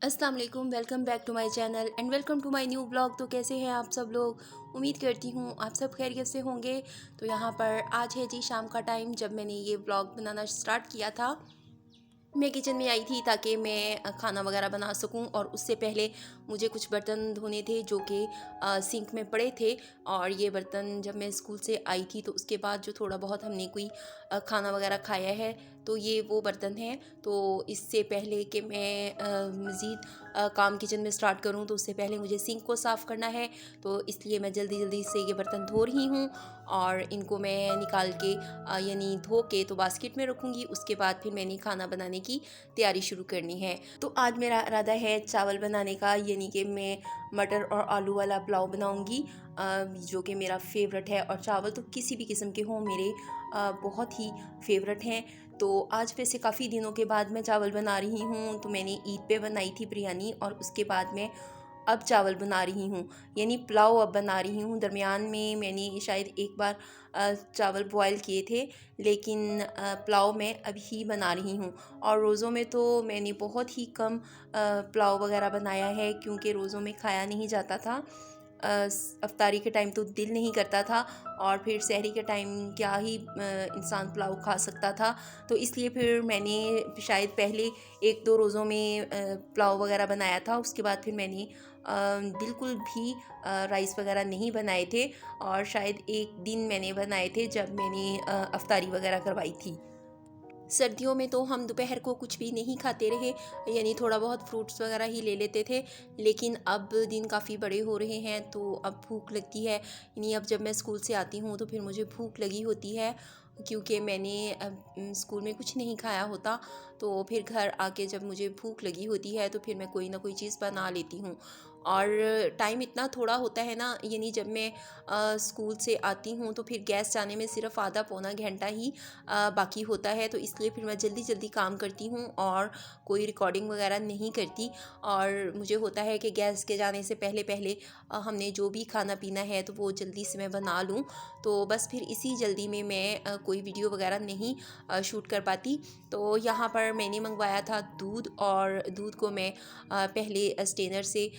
अस्सलाम वालेकुम, welcome back to my channel and welcome to my new blog. तो कैसे हैं आप सब लोग? उम्मीद करती हूँ आप सब खैरियत से होंगे। तो यहाँ पर आज है जी शाम का टाइम जब मैंने ये ब्लॉग बनाना स्टार्ट किया था। मैं किचन में आई थी ताकि मैं खाना वगैरह बना सकूं, और उससे पहले मुझे कुछ बर्तन धोने थे जो कि सिंक में पड़े थे। और ये बर्तन जब मैं स्कूल से आई थी तो उसके बाद जो थोड़ा बहुत हमने कोई खाना वगैरह खाया है, तो ये वो बर्तन हैं। तो इससे पहले कि मैं मज़ीद काम किचन में स्टार्ट करूं, तो उससे पहले मुझे सिंक को साफ़ करना है। तो इसलिए मैं जल्दी जल्दी से ये बर्तन धो रही हूँ और इनको मैं निकाल के यानी धो के तो बास्केट में रखूँगी। उसके बाद फिर मैंने खाना बनाने की तैयारी शुरू करनी है। तो आज मेरा इरादा है चावल बनाने का, यानी कि मैं मटर और आलू वाला पुलाव बनाऊँगी, जो कि मेरा फेवरेट है। और चावल तो किसी भी किस्म के हों मेरे बहुत ही फेवरेट हैं। तो आज वैसे काफ़ी दिनों के बाद मैं चावल बना रही हूँ। तो मैंने ईद पे बनाई थी बिरयानी, और उसके बाद मैं अब चावल बना रही हूँ, यानी पुलाव अब बना रही हूँ। दरमियान में मैंने शायद एक बार चावल बॉयल किए थे, लेकिन पुलाव मैं अभी बना रही हूँ। और रोज़ों में तो मैंने बहुत ही कम पुलाव वगैरह बनाया है, क्योंकि रोज़ों में खाया नहीं जाता था। अफ्तारी के टाइम तो दिल नहीं करता था, और फिर सहरी के टाइम क्या ही इंसान पुलाव खा सकता था। तो इसलिए फिर मैंने शायद पहले एक दो रोज़ों में पुलाव वगैरह बनाया था। उसके बाद फिर मैंने बिल्कुल भी राइस वगैरह नहीं बनाए थे। और शायद एक दिन मैंने बनाए थे जब मैंने अफ्तारी वगैरह करवाई थी। सर्दियों में तो हम दोपहर को कुछ भी नहीं खाते रहे, यानी थोड़ा बहुत फ्रूट्स वगैरह ही ले लेते थे। लेकिन अब दिन काफ़ी बड़े हो रहे हैं तो अब भूख लगती है, यानी अब जब मैं स्कूल से आती हूँ तो फिर मुझे भूख लगी होती है, क्योंकि मैंने स्कूल में कुछ नहीं खाया होता। तो फिर घर आके जब मुझे भूख लगी होती है तो फिर मैं कोई ना कोई चीज़ बना लेती हूँ। और टाइम इतना थोड़ा होता है ना, यानी जब मैं स्कूल से आती हूँ तो फिर गैस जाने में सिर्फ आधा पौना घंटा ही बाकी होता है। तो इसलिए फिर मैं जल्दी जल्दी काम करती हूँ और कोई रिकॉर्डिंग वगैरह नहीं करती। और मुझे होता है कि गैस के जाने से पहले पहले हमने जो भी खाना पीना है तो वो जल्दी से मैं बना लूँ। तो बस फिर इसी जल्दी में मैं कोई वीडियो वगैरह नहीं शूट कर पाती। तो यहाँ पर मैंने मंगवाया था दूध, और दूध को मैं पहले स्टेनर से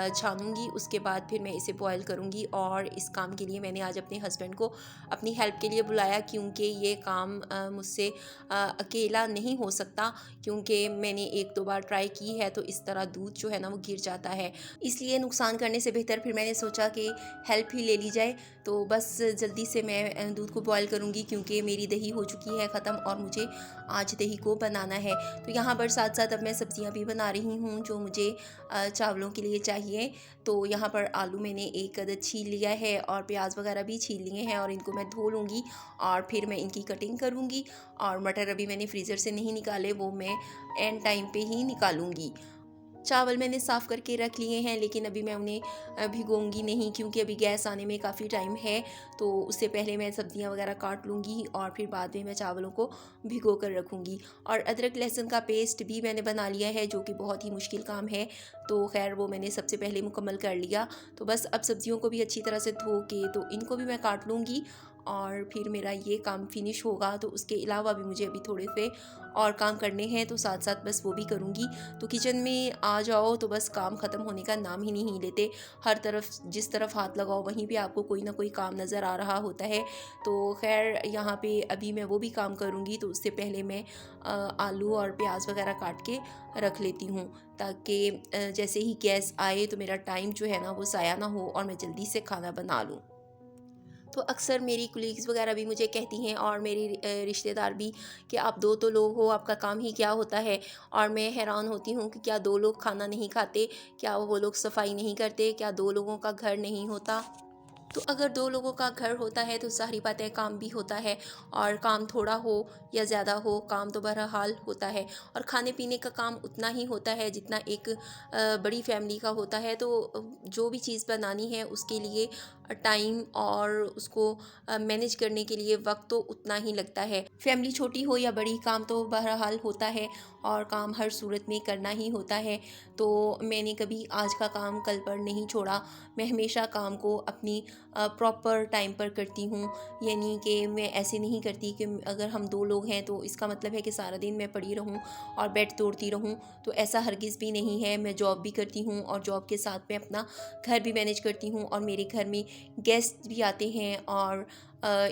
छानूंगी, उसके बाद फिर मैं इसे बॉयल करूँगी। और इस काम के लिए मैंने आज अपने हस्बैंड को अपनी हेल्प के लिए बुलाया, क्योंकि ये काम मुझसे अकेला नहीं हो सकता, क्योंकि मैंने एक दो बार ट्राई की है तो इस तरह दूध जो है ना वो गिर जाता है। इसलिए नुकसान करने से बेहतर फिर मैंने सोचा कि हेल्प ही ले ली जाए। तो बस जल्दी से मैं दूध को बॉयल करूँगी, क्योंकि मेरी दही हो चुकी है ख़त्म और मुझे आज दही को बनाना है। तो यहाँ पर साथ साथ अब मैं सब्ज़ियाँ भी बना रही हूँ जो मुझे चावलों के लिए चाहिए। तो यहाँ पर आलू मैंने एक अदद छील लिया है, और प्याज वगैरह भी छील लिए हैं, और इनको मैं धो लूँगी और फिर मैं इनकी कटिंग करूँगी। और मटर अभी मैंने फ्रीज़र से नहीं निकाले, वो मैं एंड टाइम पे ही निकालूँगी। चावल मैंने साफ़ करके रख लिए हैं, लेकिन अभी मैं उन्हें भिगोऊँगी नहीं, क्योंकि अभी गैस आने में काफ़ी टाइम है। तो उससे पहले मैं सब्ज़ियाँ वगैरह काट लूँगी और फिर बाद में मैं चावलों को भिगो कर रखूँगी। और अदरक लहसुन का पेस्ट भी मैंने बना लिया है, जो कि बहुत ही मुश्किल काम है। तो खैर वो मैंने सबसे पहले मुकम्मल कर लिया। तो बस अब सब्ज़ियों को भी अच्छी तरह से धो के तो इनको भी मैं काट लूँगी, और फिर मेरा ये काम फिनिश होगा। तो उसके अलावा भी मुझे अभी थोड़े से और काम करने हैं, तो साथ साथ बस वो भी करूँगी। तो किचन में आ जाओ तो बस काम ख़त्म होने का नाम ही नहीं लेते। हर तरफ जिस तरफ हाथ लगाओ वहीं पे आपको कोई ना कोई काम नज़र आ रहा होता है। तो खैर यहाँ पे अभी मैं वो भी काम करूँगी। तो उससे पहले मैं आलू और प्याज वगैरह काट के रख लेती हूँ, ताकि जैसे ही गैस आए तो मेरा टाइम जो है ना वो ज़ाया ना हो और मैं जल्दी से खाना बना लूँ। तो अक्सर मेरी कुलीग्स वगैरह भी मुझे कहती हैं, और मेरी रिश्तेदार भी, कि आप दो तो लोग हो, आपका काम ही क्या होता है। और मैं हैरान होती हूँ कि क्या दो लोग खाना नहीं खाते, क्या वो लोग सफाई नहीं करते, क्या दो लोगों का घर नहीं होता। तो अगर दो लोगों का घर होता है तो सारी बातें काम भी होता है, और काम थोड़ा हो या ज़्यादा हो काम तो बहरहाल होता है। और खाने पीने का काम उतना ही होता है जितना एक बड़ी फैमिली का होता है। तो जो भी चीज़ बनानी है उसके लिए टाइम और उसको मैनेज करने के लिए वक्त तो उतना ही लगता है। फैमिली छोटी हो या बड़ी, काम तो बहरहाल होता है और काम हर सूरत में करना ही होता है। तो मैंने कभी आज का काम कल पर नहीं छोड़ा। मैं हमेशा काम को अपनी प्रॉपर टाइम पर करती हूँ। यानी कि मैं ऐसे नहीं करती कि अगर हम 2 लोग हैं तो इसका मतलब है कि सारा दिन मैं पड़ी रहूँ और बेड तोड़ती रहूँ, तो ऐसा हरगिज़ भी नहीं है। मैं जॉब भी करती हूँ और जॉब के साथ में अपना घर भी मैनेज करती हूँ और मेरे घर में गेस्ट भी आते हैं और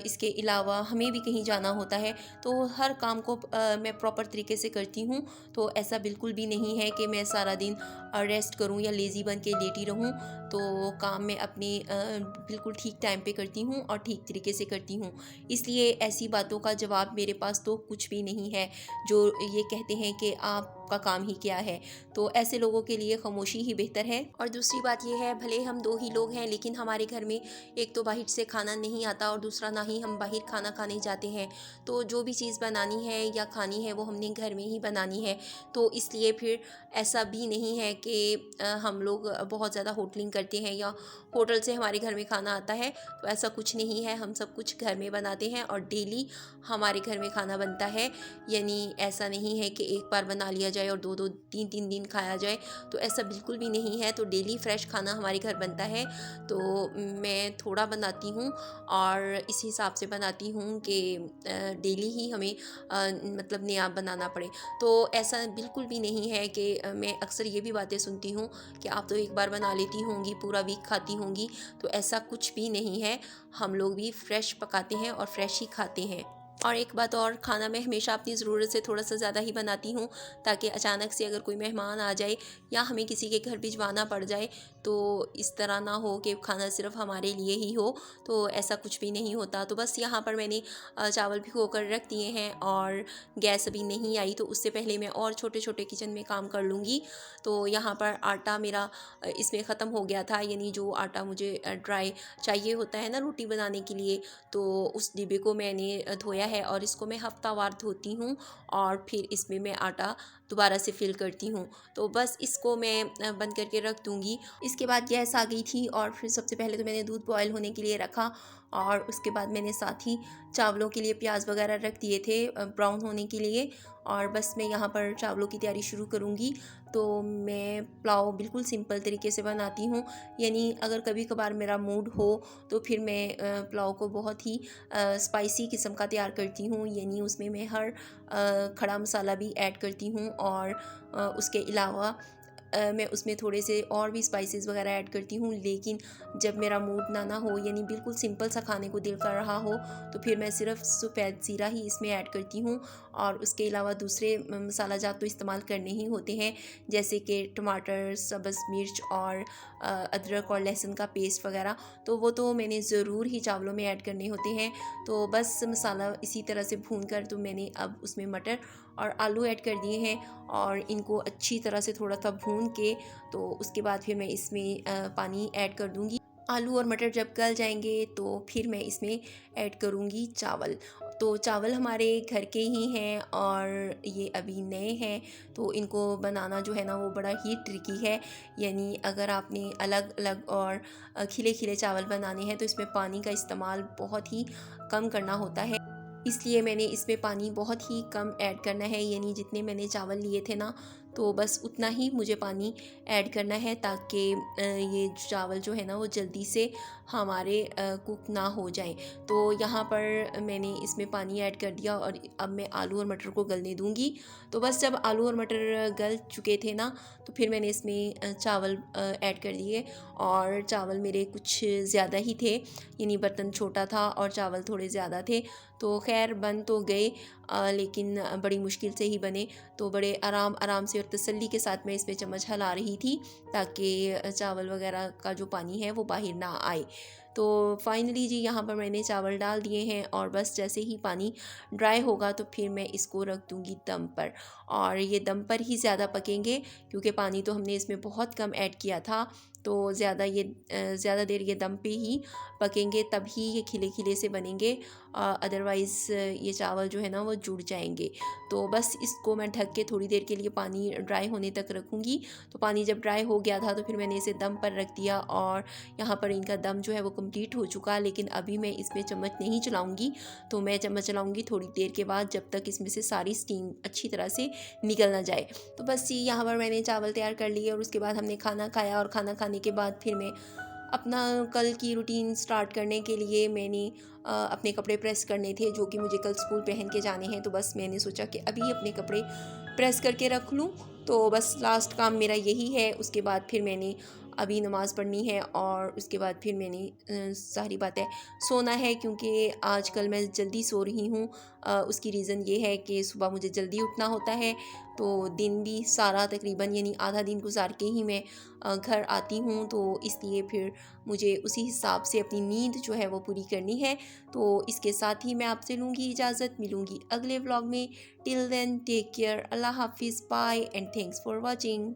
इसके अलावा हमें भी कहीं जाना होता है, तो हर काम को मैं प्रॉपर तरीके से करती हूँ। तो ऐसा बिल्कुल भी नहीं है कि मैं सारा दिन रेस्ट करूँ या लेज़ी बन के लेटी रहूँ। तो काम मैं अपने बिल्कुल ठीक टाइम पे करती हूँ और ठीक तरीके से करती हूँ। इसलिए ऐसी बातों का जवाब मेरे पास तो कुछ भी नहीं है जो ये कहते हैं कि आपका काम ही क्या है। तो ऐसे लोगों के लिए खामोशी ही बेहतर है। और दूसरी बात ये है, भले हम 2 ही लोग हैं लेकिन हमारे घर में एक तो बाहर से खाना नहीं आता और दूसरा ना ही हम बाहर खाना खाने जाते हैं। तो जो भी चीज़ बनानी है या खानी है वो हमने घर में ही बनानी है। तो इसलिए फिर ऐसा भी नहीं है कि हम लोग बहुत ज़्यादा होटलिंग करते हैं या होटल से हमारे घर में खाना आता है। तो ऐसा कुछ नहीं है, हम सब कुछ घर में बनाते हैं और डेली हमारे घर में खाना बनता है। यानी ऐसा नहीं है कि एक बार बना लिया जाए और 2-2 3-3 दिन खाया जाए, तो ऐसा बिल्कुल भी नहीं है। तो डेली फ्रेश खाना हमारे घर बनता है। तो मैं थोड़ा बनाती हूँ और इस हिसाब से बनाती हूँ कि डेली ही हमें मतलब नया बनाना पड़े। तो ऐसा बिल्कुल भी नहीं है कि मैं अक्सर ये भी बातें सुनती हूँ कि आप तो एक बार बना लेती होंगी, पूरा वीक खाती होंगी। तो ऐसा कुछ भी नहीं है, हम लोग भी फ्रेश पकाते हैं और फ्रेश ही खाते हैं। और एक बात और, खाना मैं हमेशा अपनी ज़रूरत से थोड़ा सा ज़्यादा ही बनाती हूँ, ताकि अचानक से अगर कोई मेहमान आ जाए या हमें किसी के घर भिजवाना पड़ जाए तो इस तरह ना हो कि खाना सिर्फ हमारे लिए ही हो। तो ऐसा कुछ भी नहीं होता। तो बस यहाँ पर मैंने चावल भिगो कर रख दिए हैं और गैस अभी नहीं आई, तो उससे पहले मैं और छोटे छोटे किचन में काम कर लूँगी। तो यहाँ पर आटा मेरा इसमें ख़त्म हो गया था, यानी जो आटा मुझे ड्राई चाहिए होता है ना रोटी बनाने के लिए, तो उस डिब्बे को मैंने धोया है और इसको मैं हफ्तावार धोती हूँ और फिर इसमें मैं आटा दोबारा से फिल करती हूँ। तो बस इसको मैं बंद करके रख दूँगी। इसके बाद गैस आ गई थी और फिर सबसे पहले तो मैंने दूध बॉयल होने के लिए रखा और उसके बाद मैंने साथ ही चावलों के लिए प्याज वगैरह रख दिए थे ब्राउन होने के लिए। और बस मैं यहाँ पर चावलों की तैयारी शुरू करूँगी। तो मैं पुलाव बिल्कुल सिंपल तरीके से बनाती हूँ। यानी अगर कभी कभार मेरा मूड हो तो फिर मैं पुलाव को बहुत ही स्पाइसी किस्म का तैयार करती हूँ। यानी उसमें मैं हर खड़ा मसाला भी ऐड करती हूँ और उसके अलावा मैं उसमें थोड़े से और भी स्पाइसेस वगैरह ऐड करती हूँ। लेकिन जब मेरा मूड ना हो, यानी बिल्कुल सिंपल सा खाने को दिल कर रहा हो, तो फिर मैं सिर्फ सफ़ेद ज़ीरा ही इसमें ऐड करती हूँ और उसके अलावा दूसरे मसाला जात तो इस्तेमाल करने ही होते हैं, जैसे कि टमाटर, सब्ज़ मिर्च और अदरक और लहसुन का पेस्ट वगैरह। तो वो तो मैंने ज़रूर ही चावलों में ऐड करने होते हैं। तो बस मसाला इसी तरह से भून कर तो मैंने अब उसमें मटर और आलू ऐड कर दिए हैं और इनको अच्छी तरह से थोड़ा सा भून के तो उसके बाद फिर मैं इसमें पानी ऐड कर दूँगी। आलू और मटर जब गल जाएंगे तो फिर मैं इसमें ऐड करूँगी चावल। तो चावल हमारे घर के ही हैं और ये अभी नए हैं, तो इनको बनाना जो है ना वो बड़ा ही ट्रिकी है। यानी अगर आपने अलग अलग और खिले खिले चावल बनाने हैं तो इसमें पानी का इस्तेमाल बहुत ही कम करना होता है। इसलिए मैंने इसमें पानी बहुत ही कम ऐड करना है। यानी जितने मैंने चावल लिए थे ना, तो बस उतना ही मुझे पानी ऐड करना है, ताकि ये चावल जो है ना वो जल्दी से हमारे कुक ना हो जाएं। तो यहाँ पर मैंने इसमें पानी ऐड कर दिया और अब मैं आलू और मटर को गलने दूँगी। तो बस जब आलू और मटर गल चुके थे ना, तो फिर मैंने इसमें चावल ऐड कर दिए और चावल मेरे कुछ ज़्यादा ही थे, यानी बर्तन छोटा था और चावल थोड़े ज़्यादा थे। तो खैर बन तो गए लेकिन बड़ी मुश्किल से ही बने। तो बड़े आराम आराम से और तसल्ली के साथ मैं इसमें चम्मच हिला रही थी, ताकि चावल वगैरह का जो पानी है वो बाहर ना आए। तो फाइनली जी यहाँ पर मैंने चावल डाल दिए हैं और बस जैसे ही पानी ड्राई होगा तो फिर मैं इसको रख दूँगी दम पर। और ये दम पर ही ज़्यादा पकेंगे, क्योंकि पानी तो हमने इसमें बहुत कम ऐड किया था। तो ज़्यादा देर ये दम पे ही पकेंगे, तभी ये खिले खिले से बनेंगे। अदरवाइज़ ये चावल जो है ना वो जुड़ जाएंगे। तो बस इसको मैं ढक के थोड़ी देर के लिए पानी ड्राई होने तक रखूँगी। तो पानी जब ड्राई हो गया था तो फिर मैंने इसे दम पर रख दिया और यहाँ पर इनका दम जो है वो कंप्लीट हो चुका, लेकिन अभी मैं इसमें चम्मच नहीं चलाऊँगी। तो मैं चम्मच चलाऊँगी थोड़ी देर के बाद, जब तक इसमें से सारी स्टीम अच्छी तरह से निकल ना जाए। तो बस ये यहाँ पर मैंने चावल तैयार कर लिए और उसके बाद हमने खाना खाया, और खाना खाने के बाद फिर मैं अपना कल की रूटीन स्टार्ट करने के लिए मैंने अपने कपड़े प्रेस करने थे, जो कि मुझे कल स्कूल पहन के जाने हैं। तो बस मैंने सोचा कि अभी अपने कपड़े प्रेस करके रख लूँ। तो बस लास्ट काम मेरा यही है। उसके बाद फिर मैंने अभी नमाज़ पढ़नी है, और उसके बाद फिर मैंने सारी बातें सोना है, क्योंकि आजकल मैं जल्दी सो रही हूँ। उसकी रीज़न ये है कि सुबह मुझे जल्दी उठना होता है। तो दिन भी सारा तकरीबन यानी आधा दिन गुजार के ही मैं घर आती हूँ, तो इसलिए फिर मुझे उसी हिसाब से अपनी नींद जो है वो पूरी करनी है। तो इसके साथ ही मैं आपसे लूँगी इजाज़त, मिलूँगी अगले व्लॉग में। टिल देन टेक केयर, अल्लाह हाफिज़, bye and thanks for watching.